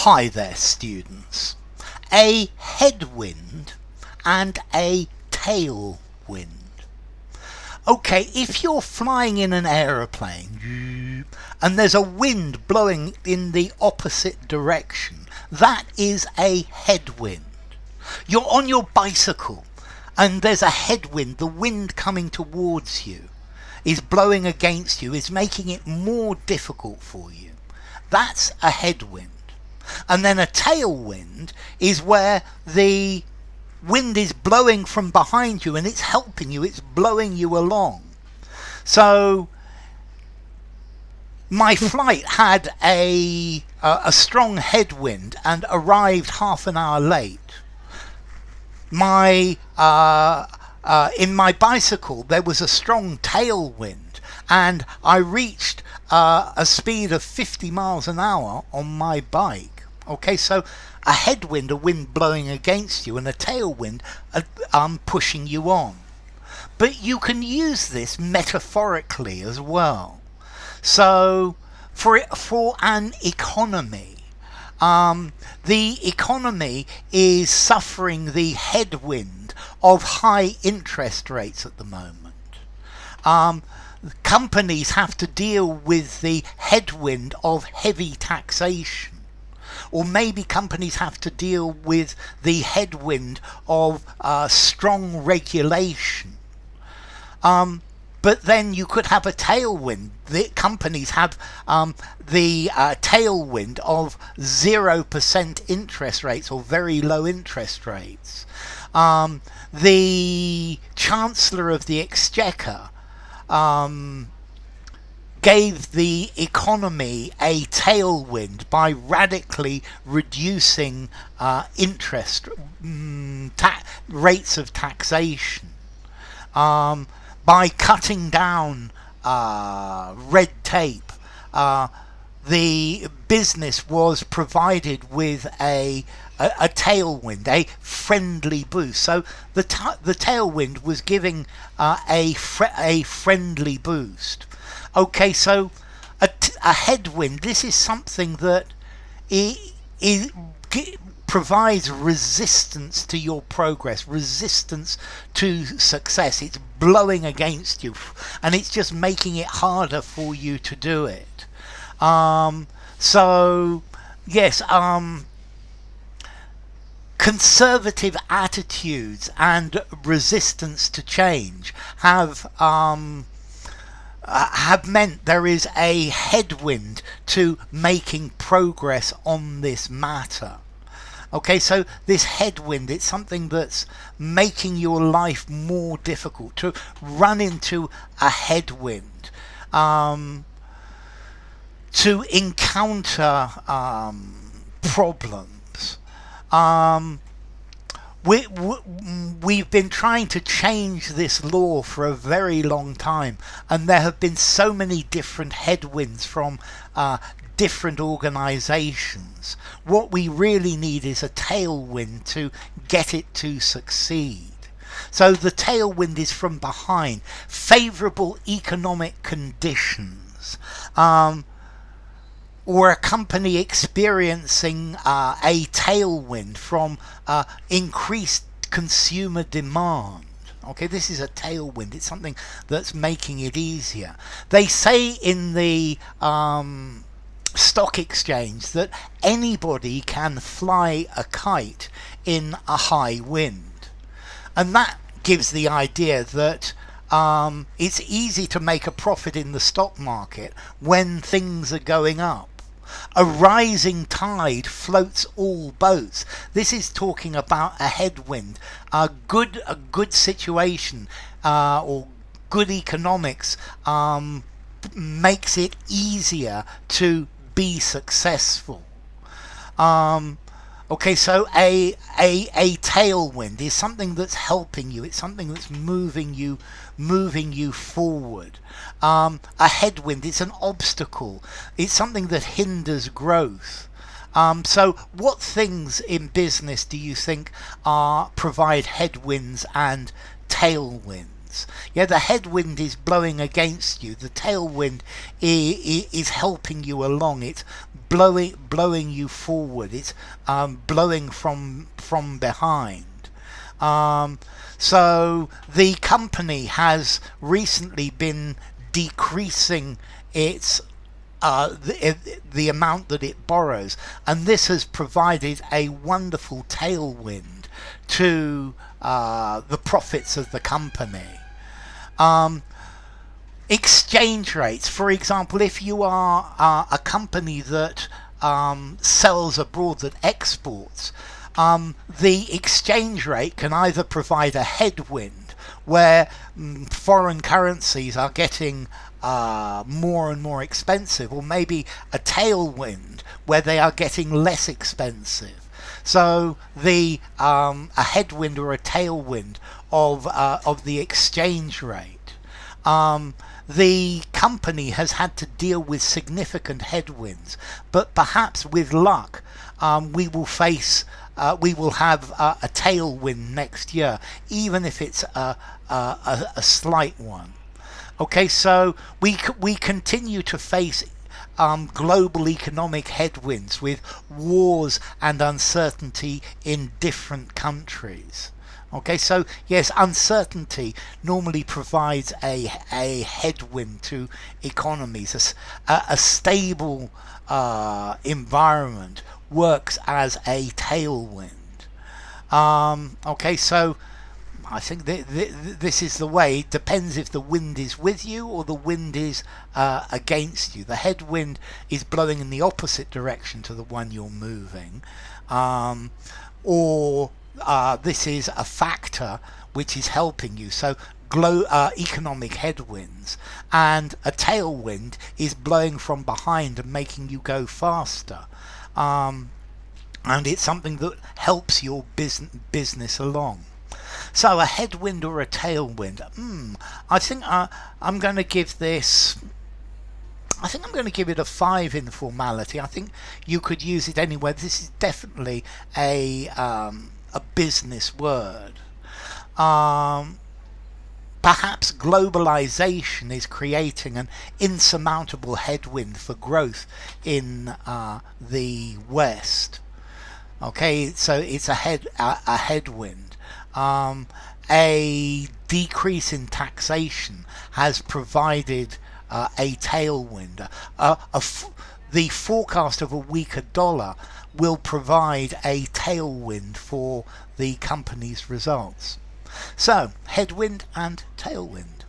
Hi there, students. A headwind and a tailwind. Okay, if you're flying in an aeroplane and there's a wind blowing in the opposite direction, that is a headwind. You're on your bicycle and there's a headwind, the wind coming towards you is blowing against you, is making it more difficult for you. That's a headwind. And then a tailwind is where the wind is blowing from behind you and it's helping you, it's blowing you along. So my flight had a strong headwind and arrived half an hour late. In my bicycle there was a strong tailwind and I reached a speed of 50 miles an hour on my bike. Okay, so a headwind, a wind blowing against you, and a tailwind pushing you on. But you can use this metaphorically as well. So for an economy, the economy is suffering the headwind of high interest rates at the moment. Companies have to deal with the headwind of heavy taxation. Or maybe companies have to deal with the headwind of strong regulation. But then you could have a tailwind. The companies have the tailwind of 0% interest rates or very low interest rates. The Chancellor of the Exchequer gave the economy a tailwind by radically reducing interest rates of taxation, by cutting down red tape. The business was provided with a tailwind, a friendly boost. So the tailwind was giving a friendly boost. Okay, so a headwind, this is something that provides resistance to your progress, resistance to success. It's blowing against you and it's just making it harder for you to do it. So yes, conservative attitudes and resistance to change have meant there is a headwind to making progress on this matter. Okay, so this headwind, it's something that's making your life more difficult. To run into a headwind, to encounter problems. We've been trying to change this law for a very long time, and there have been so many different headwinds from different organizations. What we really need is a tailwind to get it to succeed. So the tailwind is from behind, favorable economic conditions, or a company experiencing a tailwind from increased consumer demand. Okay, this is a tailwind. It's something that's making it easier. They say in the stock exchange that anybody can fly a kite in a high wind. And that gives the idea that it's easy to make a profit in the stock market when things are going up. A rising tide floats all boats. This is talking about a headwind. A good situation or good economics makes it easier to be successful. Okay, so a tailwind is something that's helping you. It's something that's moving you forward. A headwind, it's an obstacle. It's something that hinders growth. So what things in business do you think provide headwinds and tailwinds? balance. Yeah, the headwind is blowing against you. The tailwind is helping you along. It's blowing you forward. It's blowing from behind. So the company has recently been decreasing its the amount that it borrows, and this has provided a wonderful tailwind to the profits of the company. Exchange rates, for example, if you are a company that sells abroad, that exports, the exchange rate can either provide a headwind where foreign currencies are getting more and more expensive, or maybe a tailwind where they are getting less expensive. So the a headwind or a tailwind of the exchange rate. The company has had to deal with significant headwinds, but perhaps with luck, we will have a tailwind next year, even if it's a slight one. Okay, so we continue to face global economic headwinds with wars and uncertainty in different countries. Okay, so yes, uncertainty normally provides a headwind to economies. A stable environment works as a tailwind. Okay, so I think this is the way. It depends if the wind is with you or the wind is against you. The headwind is blowing in the opposite direction to the one you're moving, or this is a factor which is helping you. So economic headwinds, and a tailwind is blowing from behind and making you go faster. And it's something that helps your business along. So a headwind or a tailwind? I think I'm going to give this. I think I'm going to give it a 5 in formality. I think you could use it anywhere. This is definitely a business word. Perhaps globalization is creating an insurmountable headwind for growth in the West. Okay, so it's a headwind. A decrease in taxation has provided a tailwind. The forecast of a weaker dollar will provide a tailwind for the company's results. So, headwind and tailwind.